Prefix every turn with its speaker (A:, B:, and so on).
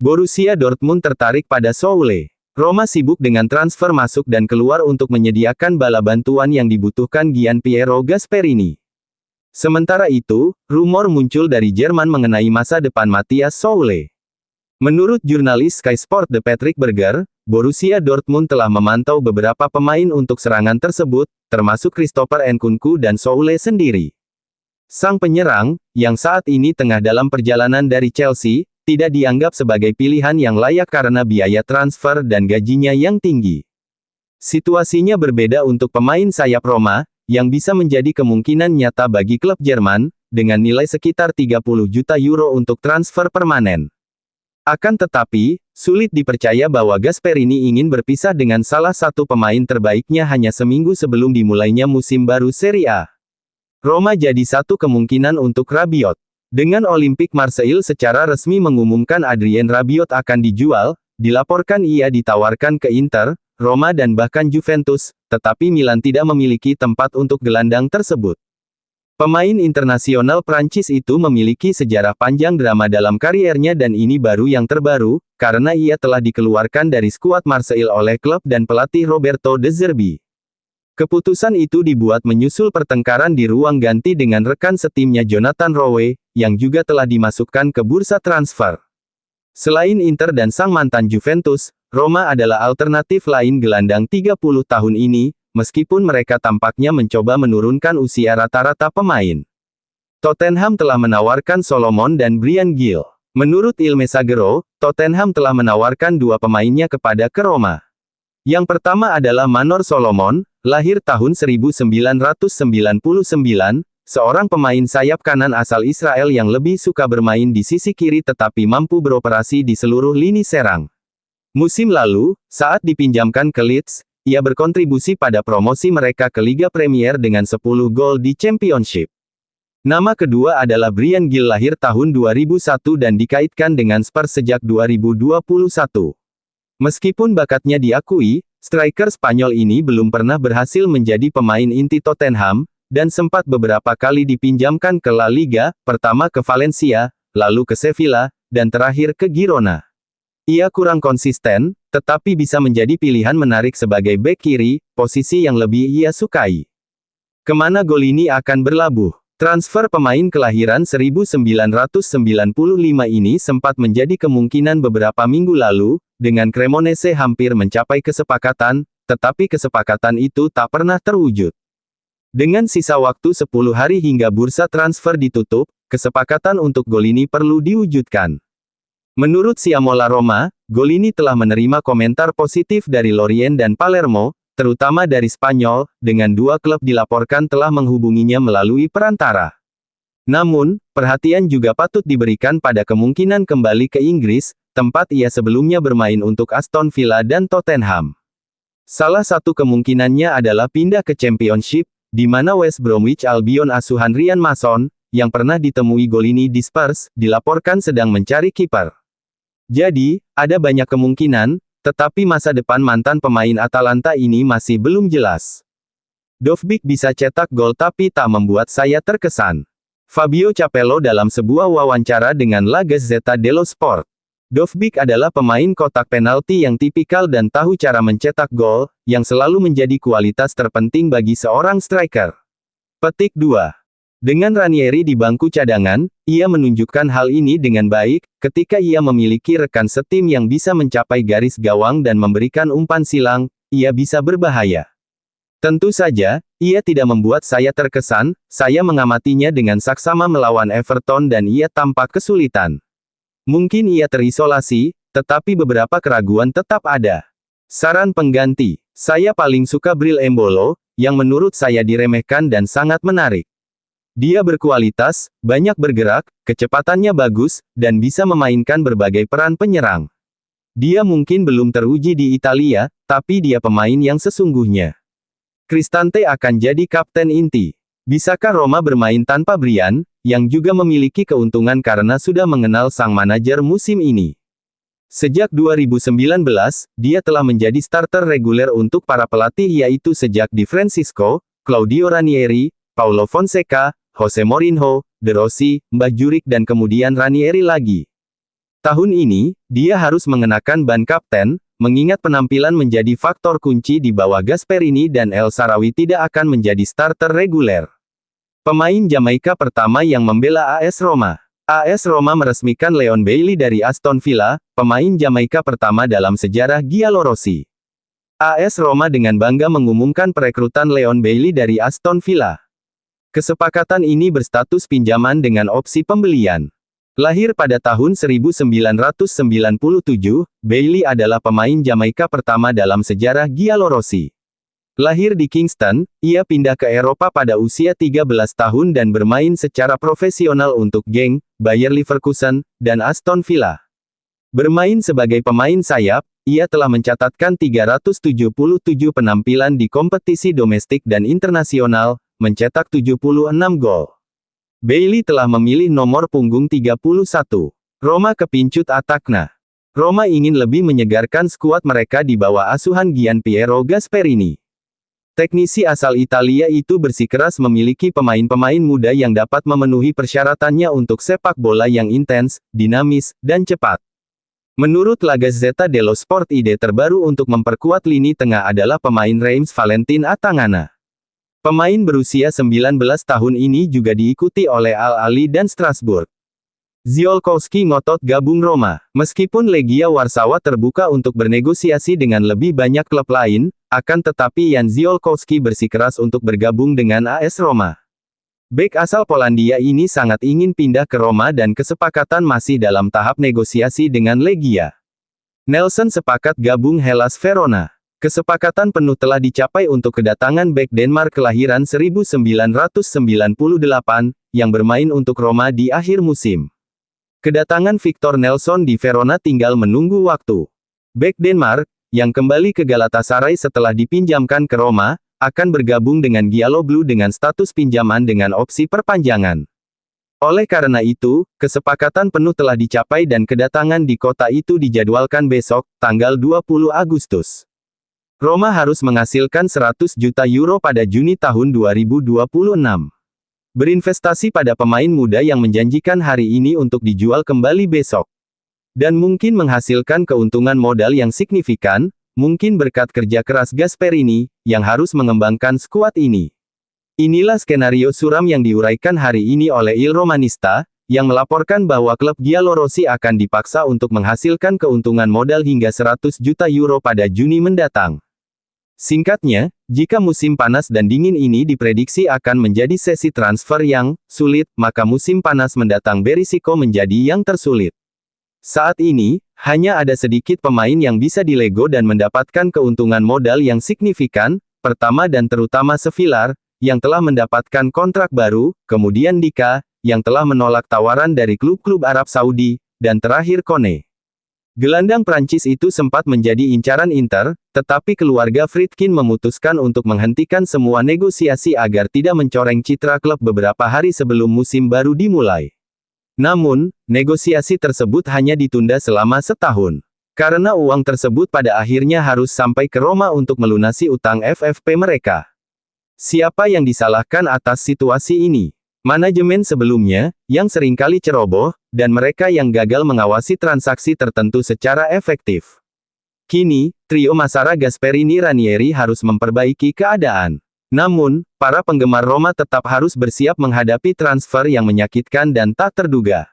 A: Borussia Dortmund tertarik pada Soule. Roma sibuk dengan transfer masuk dan keluar untuk menyediakan bala bantuan yang dibutuhkan Gianpiero Gasperini. Sementara itu, rumor muncul dari Jerman mengenai masa depan Matthias Soule. Menurut jurnalis Sky Sport The Patrick Berger, Borussia Dortmund telah memantau beberapa pemain untuk serangan tersebut, termasuk Christopher Nkunku dan Soule sendiri. Sang penyerang, yang saat ini tengah dalam perjalanan dari Chelsea, tidak dianggap sebagai pilihan yang layak karena biaya transfer dan gajinya yang tinggi. Situasinya berbeda untuk pemain sayap Roma, yang bisa menjadi kemungkinan nyata bagi klub Jerman, dengan nilai sekitar 30 juta euro untuk transfer permanen. Akan tetapi, sulit dipercaya bahwa Gasperini ingin berpisah dengan salah satu pemain terbaiknya hanya seminggu sebelum dimulainya musim baru Serie A. Roma jadi satu kemungkinan untuk Rabiot. Dengan Olympique Marseille secara resmi mengumumkan Adrien Rabiot akan dijual, dilaporkan ia ditawarkan ke Inter, Roma dan bahkan Juventus, tetapi Milan tidak memiliki tempat untuk gelandang tersebut. Pemain internasional Prancis itu memiliki sejarah panjang drama dalam kariernya dan ini baru yang terbaru, karena ia telah dikeluarkan dari skuad Marseille oleh klub dan pelatih Roberto De Zerbi. Keputusan itu dibuat menyusul pertengkaran di ruang ganti dengan rekan setimnya Jonathan Rowe, yang juga telah dimasukkan ke bursa transfer. Selain Inter dan sang mantan Juventus, Roma adalah alternatif lain gelandang 30 tahun ini, meskipun mereka tampaknya mencoba menurunkan usia rata-rata pemain. Tottenham telah menawarkan Solomon dan Bryan Gil. Menurut Il Messaggero, Tottenham telah menawarkan dua pemainnya kepada ke Roma. Yang pertama adalah Manor Solomon, lahir tahun 1999, seorang pemain sayap kanan asal Israel yang lebih suka bermain di sisi kiri tetapi mampu beroperasi di seluruh lini serang. Musim lalu, saat dipinjamkan ke Leeds, ia berkontribusi pada promosi mereka ke Liga Premier dengan 10 gol di Championship. Nama kedua adalah Bryan Gil lahir tahun 2001 dan dikaitkan dengan Spurs sejak 2021. Meskipun bakatnya diakui, striker Spanyol ini belum pernah berhasil menjadi pemain inti Tottenham, dan sempat beberapa kali dipinjamkan ke La Liga, pertama ke Valencia, lalu ke Sevilla, dan terakhir ke Girona. Ia kurang konsisten, tetapi bisa menjadi pilihan menarik sebagai bek kiri, posisi yang lebih ia sukai. Kemana Golini akan berlabuh? Transfer pemain kelahiran 1995 ini sempat menjadi kemungkinan beberapa minggu lalu, dengan Cremonese hampir mencapai kesepakatan, tetapi kesepakatan itu tak pernah terwujud. Dengan sisa waktu 10 hari hingga bursa transfer ditutup, kesepakatan untuk Golini perlu diwujudkan. Menurut Siamola Roma, Golini telah menerima komentar positif dari Lorient dan Palermo, terutama dari Spanyol, dengan dua klub dilaporkan telah menghubunginya melalui perantara. Namun, perhatian juga patut diberikan pada kemungkinan kembali ke Inggris, tempat ia sebelumnya bermain untuk Aston Villa dan Tottenham. Salah satu kemungkinannya adalah pindah ke Championship, di mana West Bromwich Albion asuhan Ryan Mason, yang pernah ditemui Golini di Spurs, dilaporkan sedang mencari kiper. Jadi, ada banyak kemungkinan, tetapi masa depan mantan pemain Atalanta ini masih belum jelas. Dovbyk bisa cetak gol tapi tak membuat saya terkesan. Fabio Capello dalam sebuah wawancara dengan La Gazzetta dello Sport. Dovbyk adalah pemain kotak penalti yang tipikal dan tahu cara mencetak gol, yang selalu menjadi kualitas terpenting bagi seorang striker. Petik 2. Dengan Ranieri di bangku cadangan, ia menunjukkan hal ini dengan baik, ketika ia memiliki rekan setim yang bisa mencapai garis gawang dan memberikan umpan silang, ia bisa berbahaya. Tentu saja, ia tidak membuat saya terkesan, saya mengamatinya dengan saksama melawan Everton dan ia tampak kesulitan. Mungkin ia terisolasi, tetapi beberapa keraguan tetap ada. Saran pengganti, saya paling suka Bril Embolo, yang menurut saya diremehkan dan sangat menarik. Dia berkualitas, banyak bergerak, kecepatannya bagus, dan bisa memainkan berbagai peran penyerang. Dia mungkin belum teruji di Italia, tapi dia pemain yang sesungguhnya. Cristante akan jadi kapten inti. Bisakah Roma bermain tanpa Bryan, yang juga memiliki keuntungan karena sudah mengenal sang manajer musim ini? Sejak 2019, dia telah menjadi starter reguler untuk para pelatih yaitu sejak Di Francesco, Claudio Ranieri, Paulo Fonseca, Jose Mourinho, De Rossi, Mbah Jurik dan kemudian Ranieri lagi. Tahun ini, dia harus mengenakan ban kapten, mengingat penampilan menjadi faktor kunci di bawah Gasperini dan El Shaarawy tidak akan menjadi starter reguler. Pemain Jamaika pertama yang membela AS Roma. AS Roma meresmikan Leon Bailey dari Aston Villa, pemain Jamaika pertama dalam sejarah Giallorossi. AS Roma dengan bangga mengumumkan perekrutan Leon Bailey dari Aston Villa. Kesepakatan ini berstatus pinjaman dengan opsi pembelian. Lahir pada tahun 1997, Bailey adalah pemain Jamaika pertama dalam sejarah Giallorossi. Lahir di Kingston, ia pindah ke Eropa pada usia 13 tahun dan bermain secara profesional untuk Genk, Bayer Leverkusen, dan Aston Villa. Bermain sebagai pemain sayap, ia telah mencatatkan 377 penampilan di kompetisi domestik dan internasional, mencetak 76 gol. Bailey telah memilih nomor punggung 31. Roma kepincut Atakna. Roma ingin lebih menyegarkan skuad mereka di bawah asuhan Gianpiero Gasperini. Teknisi asal Italia itu bersikeras memiliki pemain-pemain muda yang dapat memenuhi persyaratannya untuk sepak bola yang intens, dinamis, dan cepat. Menurut La Gazzetta dello Sport, ide terbaru untuk memperkuat lini tengah adalah pemain Reims Valentin Atangana. Pemain berusia 19 tahun ini juga diikuti oleh Al-Ahly dan Strasbourg. Ziolkowski ngotot gabung Roma. Meskipun Legia Warsawa terbuka untuk bernegosiasi dengan lebih banyak klub lain, akan tetapi Jan Ziolkowski bersikeras untuk bergabung dengan AS Roma. Bek asal Polandia ini sangat ingin pindah ke Roma dan kesepakatan masih dalam tahap negosiasi dengan Legia. Nelson sepakat gabung Hellas Verona. Kesepakatan penuh telah dicapai untuk kedatangan bek Denmark kelahiran 1998, yang bermain untuk Roma di akhir musim. Kedatangan Victor Nelson di Verona tinggal menunggu waktu. Bek Denmark, yang kembali ke Galatasaray setelah dipinjamkan ke Roma, akan bergabung dengan Gialloblu dengan status pinjaman dengan opsi perpanjangan. Oleh karena itu, kesepakatan penuh telah dicapai dan kedatangan di kota itu dijadwalkan besok, tanggal 20 Agustus. Roma harus menghasilkan 100 juta euro pada Juni tahun 2026. Berinvestasi pada pemain muda yang menjanjikan hari ini untuk dijual kembali besok. Dan mungkin menghasilkan keuntungan modal yang signifikan, mungkin berkat kerja keras Gasperini, yang harus mengembangkan skuad ini. Inilah skenario suram yang diuraikan hari ini oleh Il Romanista, yang melaporkan bahwa klub Giallorossi akan dipaksa untuk menghasilkan keuntungan modal hingga 100 juta euro pada Juni mendatang. Singkatnya, jika musim panas dan dingin ini diprediksi akan menjadi sesi transfer yang sulit, maka musim panas mendatang berisiko menjadi yang tersulit. Saat ini, hanya ada sedikit pemain yang bisa dilego dan mendapatkan keuntungan modal yang signifikan, pertama dan terutama Sevillar, yang telah mendapatkan kontrak baru, kemudian Dika, yang telah menolak tawaran dari klub-klub Arab Saudi, dan terakhir Kone. Gelandang Prancis itu sempat menjadi incaran Inter, tetapi keluarga Friedkin memutuskan untuk menghentikan semua negosiasi agar tidak mencoreng citra klub beberapa hari sebelum musim baru dimulai. Namun, negosiasi tersebut hanya ditunda selama setahun. Karena uang tersebut pada akhirnya harus sampai ke Roma untuk melunasi utang FFP mereka. Siapa yang disalahkan atas situasi ini? Manajemen sebelumnya, yang seringkali ceroboh, dan mereka yang gagal mengawasi transaksi tertentu secara efektif. Kini, trio Massara Gasperini Ranieri harus memperbaiki keadaan. Namun, para penggemar Roma tetap harus bersiap menghadapi transfer yang menyakitkan dan tak terduga.